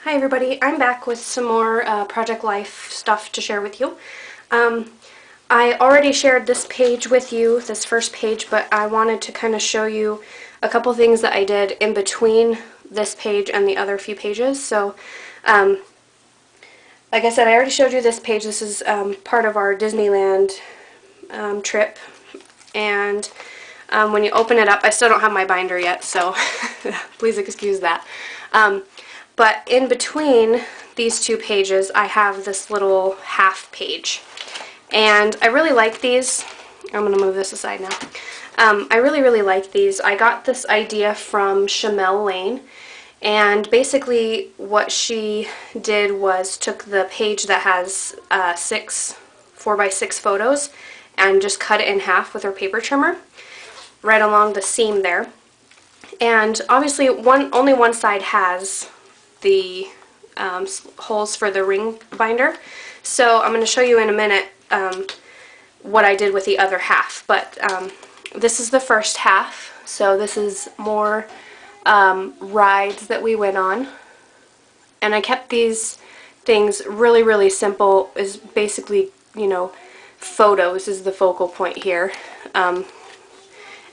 Hi everybody, I'm back with some more Project Life stuff to share with you. I already shared this page with you, this first page, but I wanted to kind of show you a couple things that I did in between this page and the other few pages. So, like I said, I already showed you this page. This is part of our Disneyland trip, and when you open it up, I still don't have my binder yet, so please excuse that. But in between these two pages, I have this little half page. And I really like these. I'm going to move this aside now. I really like these. I got this idea from Shamel Lane. And basically what she did was took the page that has 4x6 photos and just cut it in half with her paper trimmer right along the seam there. And obviously only one side has the holes for the ring binder, so I'm going to show you in a minute what I did with the other half. But this is the first half, so this is more rides that we went on, and I kept these things really simple. Is basically, you know, photos is the focal point here, and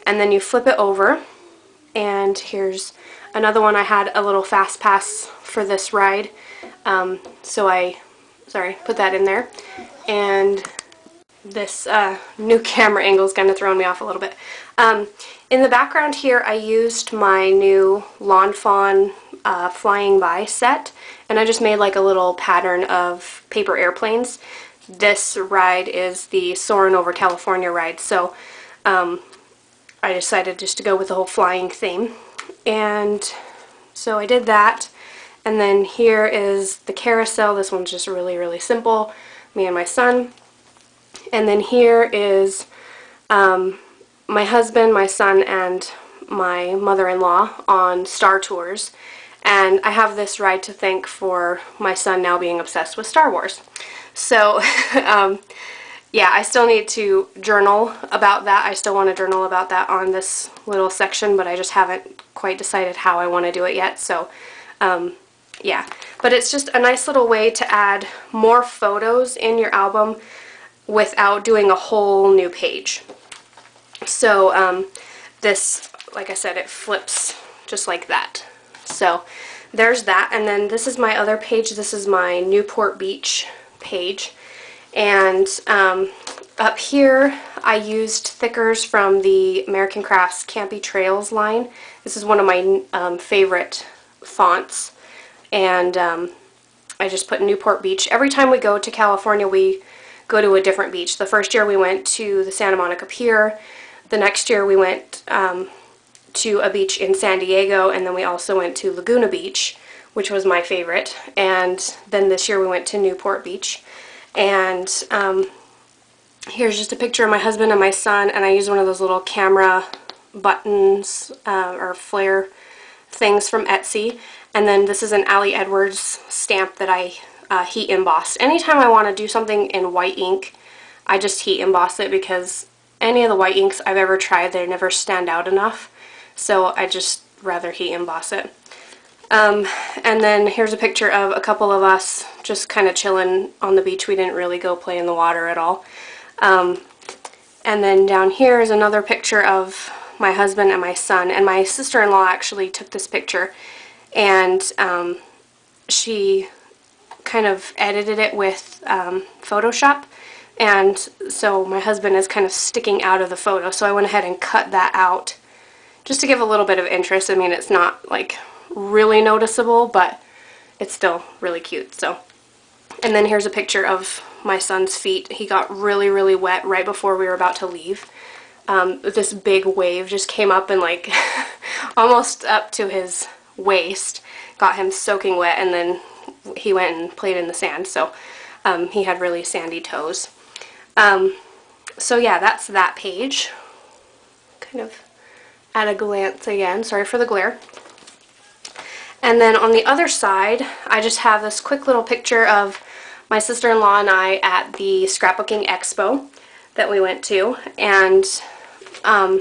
then you flip it over, and here's another one. I had a little fast pass for this ride, so I put that in there. And this new camera angle is kind of throwing me off a little bit. In the background here, I used my new Lawn Fawn Flying By set, and I just made like a little pattern of paper airplanes. This ride is the Soarin' Over California ride, so I decided just to go with the whole flying theme. And so I did that, and then here is the carousel. This one's just really simple, me and my son. And then here is my husband, my son, and my mother-in-law on Star Tours. And I have this ride to thank for my son now being obsessed with Star Wars. So yeah, I still need to journal about that. I still want to journal about that on this little section, but I just haven't quite decided how I want to do it yet. So yeah, but it's just a nice little way to add more photos in your album without doing a whole new page. So this, like I said, it flips just like that. So there's that, and then this is my other page. This is my Newport Beach page. And up here I used thickers from the American Crafts Campy Trails line. This is one of my favorite fonts, and I just put Newport Beach. Every time we go to California, we go to a different beach. The first year we went to the Santa Monica Pier. The next year we went to a beach in San Diego, and then we also went to Laguna Beach, which was my favorite. And then this year we went to Newport Beach. And here's just a picture of my husband and my son, and I used one of those little camera buttons or flare things from Etsy. And then this is an Ali Edwards stamp that I heat embossed. Anytime I want to do something in white ink, I just heat emboss it, because any of the white inks I've ever tried, they never stand out enough. So I just rather heat emboss it. And then here's a picture of a couple of us just kind of chilling on the beach. We didn't really go play in the water at all. And then down here is another picture of my husband and my son. And my sister-in-law actually took this picture, and she kind of edited it with Photoshop. And so my husband is kind of sticking out of the photo, so I went ahead and cut that out just to give a little bit of interest. I mean, it's not like really noticeable, but it's still really cute. So, and then here's a picture of my son's feet. He got really wet right before we were about to leave. This big wave just came up and like almost up to his waist, got him soaking wet, and then he went and played in the sand. So he had really sandy toes. So yeah, that's that page. Kind of at a glance again. Sorry for the glare. And then on the other side, I just have this quick little picture of my sister-in-law and I at the scrapbooking expo that we went to. And on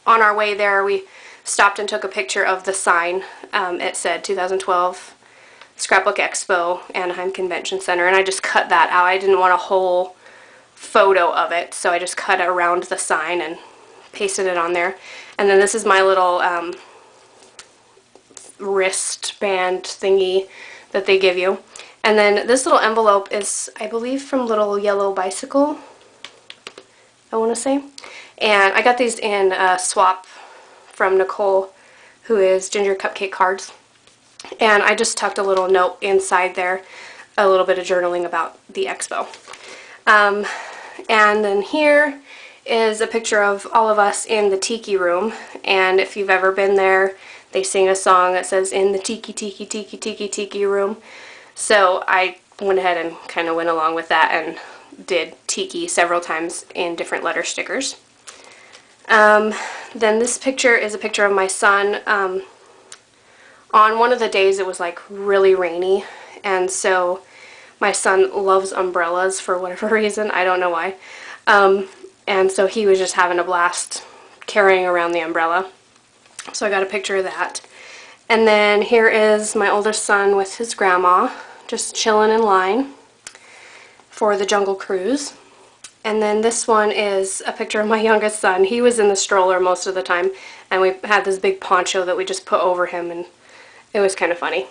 our way there, we stopped and took a picture of the sign. It said 2012 Scrapbook Expo, Anaheim Convention Center, and I just cut that out. I didn't want a whole photo of it, so I just cut it around the sign and pasted it on there. And then this is my little wristband thingy that they give you. And then this little envelope is, I believe, from Little Yellow Bicycle, I want to say. And I got these in a swap from Nicole, who is Ginger Cupcake Cards. And I just tucked a little note inside there, a little bit of journaling about the expo. And then here is a picture of all of us in the tiki room. And if you've ever been there, they sing a song that says, "In the tiki, tiki, tiki, tiki, tiki room." So I went ahead and kind of went along with that and did tiki several times in different letter stickers. Then this picture is a picture of my son. On one of the days it was like really rainy, and so my son loves umbrellas for whatever reason, I don't know why. And so he was just having a blast carrying around the umbrella. So I got a picture of that. And then here is my oldest son with his grandma, just chilling in line for the Jungle Cruise. And then this one is a picture of my youngest son. He was in the stroller most of the time, and we had this big poncho that we just put over him, and it was kind of funny.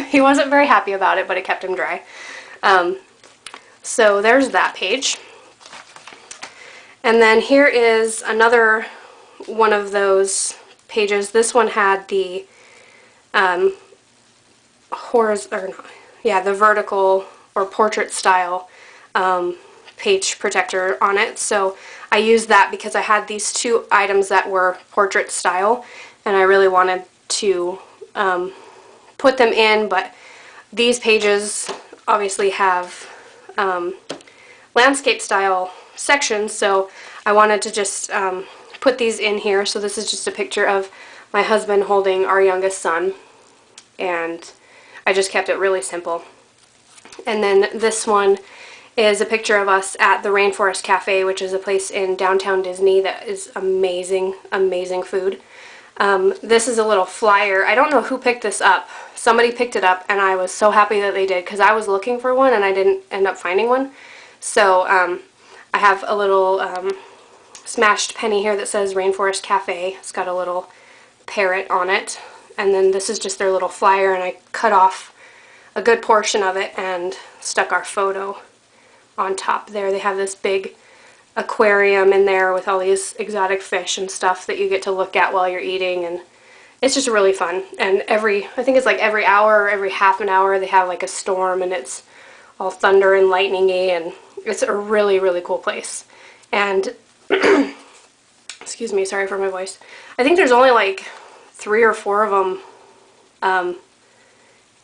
He wasn't very happy about it, but it kept him dry. So there's that page. And then here is another one of those pages. This one had the the vertical or portrait style page protector on it. So I used that because I had these two items that were portrait style, and I really wanted to put them in, but these pages obviously have landscape style sections, so I wanted to just put these in here. So this is just a picture of my husband holding our youngest son, and I just kept it really simple. And then this one is a picture of us at the Rainforest Cafe, which is a place in downtown Disney that is amazing, amazing food. This is a little flyer. I don't know who picked this up. Somebody picked it up, and I was so happy that they did, because I was looking for one and I didn't end up finding one. So I have a little smashed penny here that says Rainforest Cafe. It's got a little parrot on it. And then this is just their little flyer, and I cut off a good portion of it and stuck our photo on top there. They have this big aquarium in there with all these exotic fish and stuff that you get to look at while you're eating, and it's just really fun. And I think it's like every hour or every half an hour they have like a storm, and it's all thunder and lightning-y, and it's a really, really cool place. And excuse me, sorry for my voice. I think there's only like 3 or 4 of them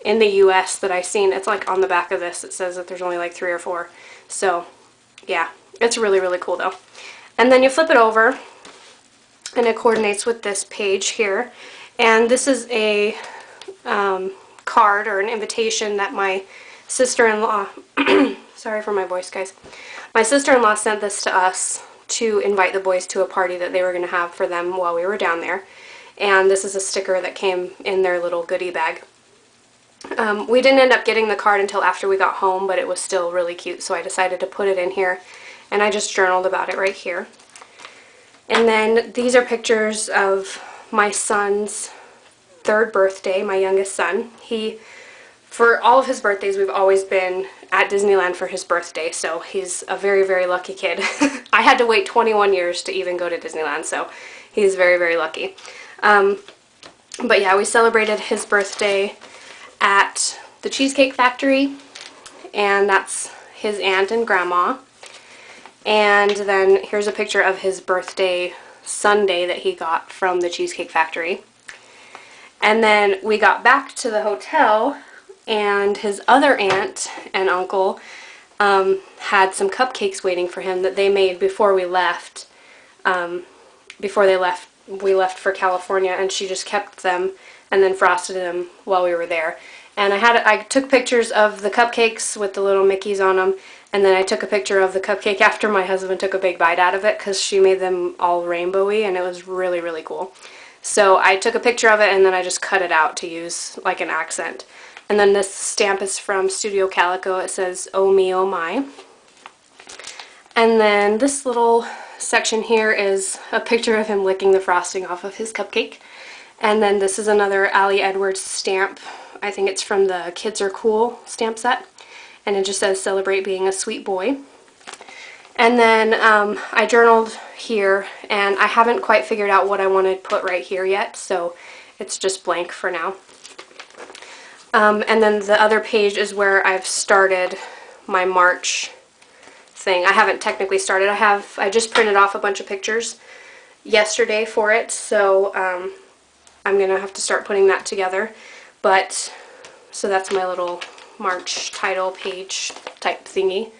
in the US that I've seen. It's like on the back of this it says that there's only like 3 or 4. So yeah, it's really, really cool though. And then you flip it over and it coordinates with this page here. And this is a card or an invitation that my sister-in-law, sorry for my voice guys, my sister-in-law sent this to us to invite the boys to a party that they were going to have for them while we were down there. And this is a sticker that came in their little goodie bag. We didn't end up getting the card until after we got home, but it was still really cute, so I decided to put it in here, and I just journaled about it right here. And then these are pictures of my son's 3rd birthday, my youngest son. For all of his birthdays, we've always been at Disneyland for his birthday, so he's a very, very lucky kid. I had to wait 21 years to even go to Disneyland, so he's very, very lucky. But yeah, we celebrated his birthday at the Cheesecake Factory, and that's his aunt and grandma. And then here's a picture of his birthday sundae that he got from the Cheesecake Factory. And then we got back to the hotel, and his other aunt and uncle had some cupcakes waiting for him that they made before we left. We left for California, and she just kept them and then frosted them while we were there. And I took pictures of the cupcakes with the little Mickeys on them, and then I took a picture of the cupcake after my husband took a big bite out of it, because she made them all rainbowy, and it was really, really cool. So I took a picture of it, and then I just cut it out to use like an accent. And then this stamp is from Studio Calico. It says, "Oh me, oh my." And then this little section here is a picture of him licking the frosting off of his cupcake. And then this is another Ali Edwards stamp. I think it's from the Kids Are Cool stamp set. And it just says, "Celebrate being a sweet boy." And then I journaled here, and I haven't quite figured out what I want to put right here yet, so it's just blank for now. And then the other page is where I've started my March thing. I haven't technically started. I just printed off a bunch of pictures yesterday for it, so I'm going to have to start putting that together. But, so that's my little March title page type thingy.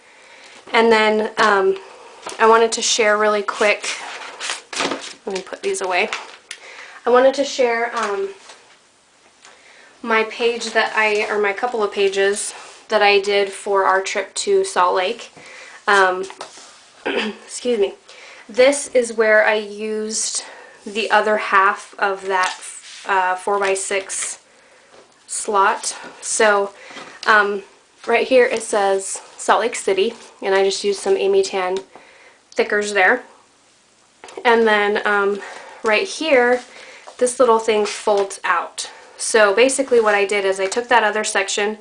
And then I wanted to share really quick, let me put these away. I wanted to share my page that or my couple of pages that I did for our trip to Salt Lake. Excuse me. This is where I used the other half of that 4x6 slot. So right here it says Salt Lake City, and I just used some Amy Tan thickers there. And then right here, this little thing folds out. So basically what I did is I took that other section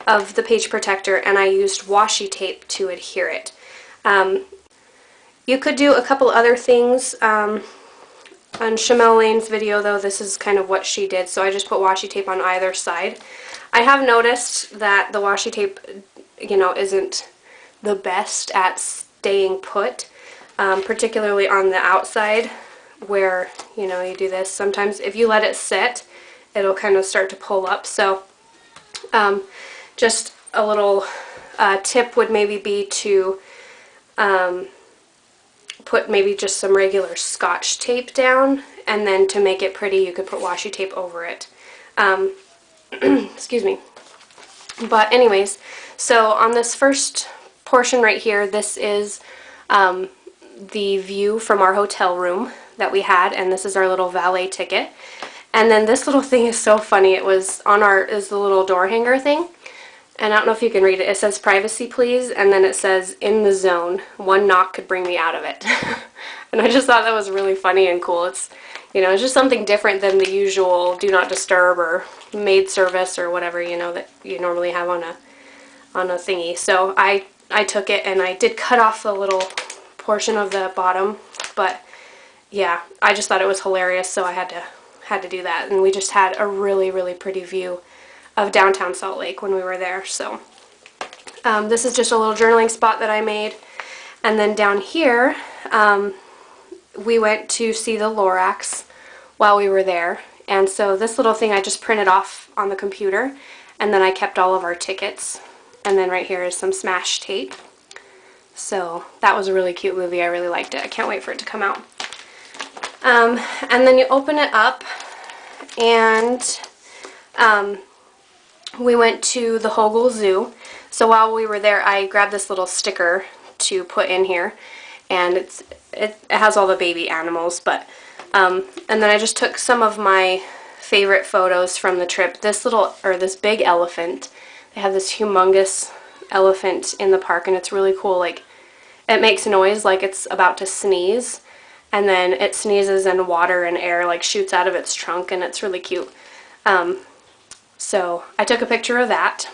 of the page protector and I used washi tape to adhere it. You could do a couple other things. On Shamel Lane's video, though, this is kind of what she did, so I just put washi tape on either side. I have noticed that the washi tape, you know, isn't the best at staying put, particularly on the outside where, you know, you do this. Sometimes if you let it sit, it'll kind of start to pull up. So just a little tip would maybe be to put maybe just some regular Scotch tape down, and then to make it pretty you could put washi tape over it. Excuse me. But anyways, so on this first portion right here, this is the view from our hotel room that we had, and this is our little valet ticket. And then this little thing is so funny. It was on is the little door hanger thing. And I don't know if you can read it. It says, "Privacy please," and then it says, "In the zone. One knock could bring me out of it." And I just thought that was really funny and cool. It's, you know, it's just something different than the usual do not disturb or maid service or whatever, you know, that you normally have on a thingy. So I took it and I did cut off a little portion of the bottom, but yeah, I just thought it was hilarious, so I had to do that. And we just had a really, really pretty view of downtown Salt Lake when we were there. So this is just a little journaling spot that I made. And then down here, we went to see the Lorax while we were there. And so this little thing I just printed off on the computer, and then I kept all of our tickets. And then right here is some Smash tape. So that was a really cute movie. I really liked it. I can't wait for it to come out. And then you open it up, and we went to the Hogle Zoo. So while we were there, I grabbed this little sticker to put in here, and it has all the baby animals. But and then I just took some of my favorite photos from the trip. This big elephant. They have this humongous elephant in the park, and it's really cool. Like, it makes noise like it's about to sneeze, and then it sneezes and water and air like shoots out of its trunk, and it's really cute. So I took a picture of that,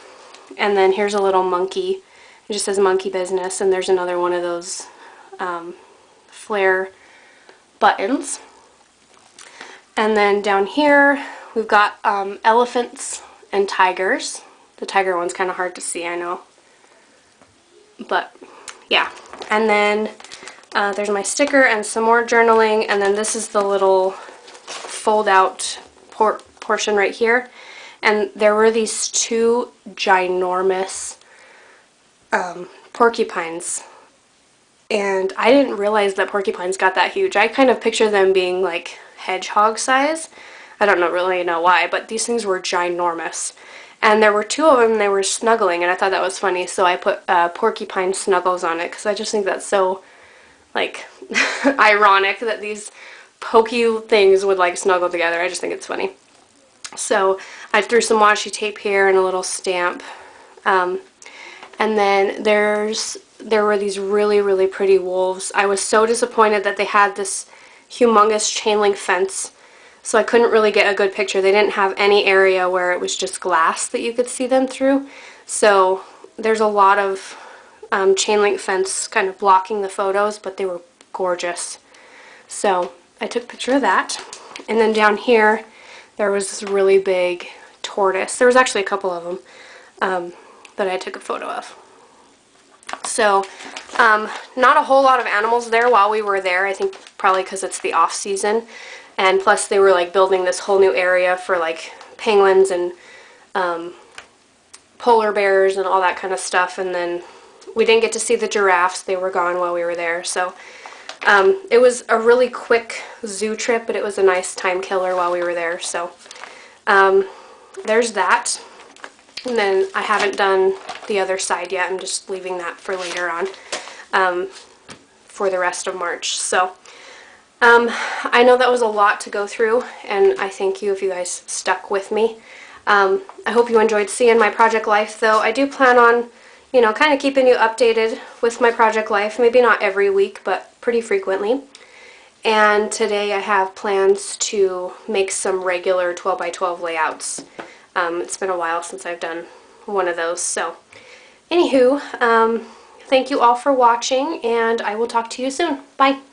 and then here's a little monkey. It just says "Monkey Business," and there's another one of those flare buttons. And then down here we've got elephants and tigers. The tiger one's kind of hard to see, I know. But yeah, and then there's my sticker and some more journaling, and then this is the little fold out portion right here. And there were these two ginormous porcupines, and I didn't realize that porcupines got that huge. I kind of picture them being like hedgehog size. I don't really know why, but these things were ginormous. And there were two of them, and they were snuggling, and I thought that was funny, so I put porcupine snuggles on it, because I just think that's so, like, ironic that these pokey things would, like, snuggle together. I just think it's funny. So I threw some washi tape here and a little stamp. And then there were these really, really pretty wolves. I was so disappointed that they had this humongous chain link fence, so I couldn't really get a good picture. They didn't have any area where it was just glass that you could see them through. So there's a lot of chain link fence kind of blocking the photos, but they were gorgeous. So I took a picture of that. And then down here, there was this really big tortoise. There was actually a couple of them that I took a photo of. So not a whole lot of animals there while we were there. I think probably because it's the off season. And plus they were like building this whole new area for like penguins and polar bears and all that kind of stuff. And then we didn't get to see the giraffes. They were gone while we were there. So it was a really quick zoo trip, but it was a nice time killer while we were there. So there's that. And then I haven't done the other side yet. I'm just leaving that for later on for the rest of March. So I know that was a lot to go through, and I thank you if you guys stuck with me. I hope you enjoyed seeing my project life, though. I do plan on, you know, kind of keeping you updated with my project life. Maybe not every week, but pretty frequently. And today I have plans to make some regular 12 by 12 layouts. It's been a while since I've done one of those. So, anywho, thank you all for watching, and I will talk to you soon. Bye!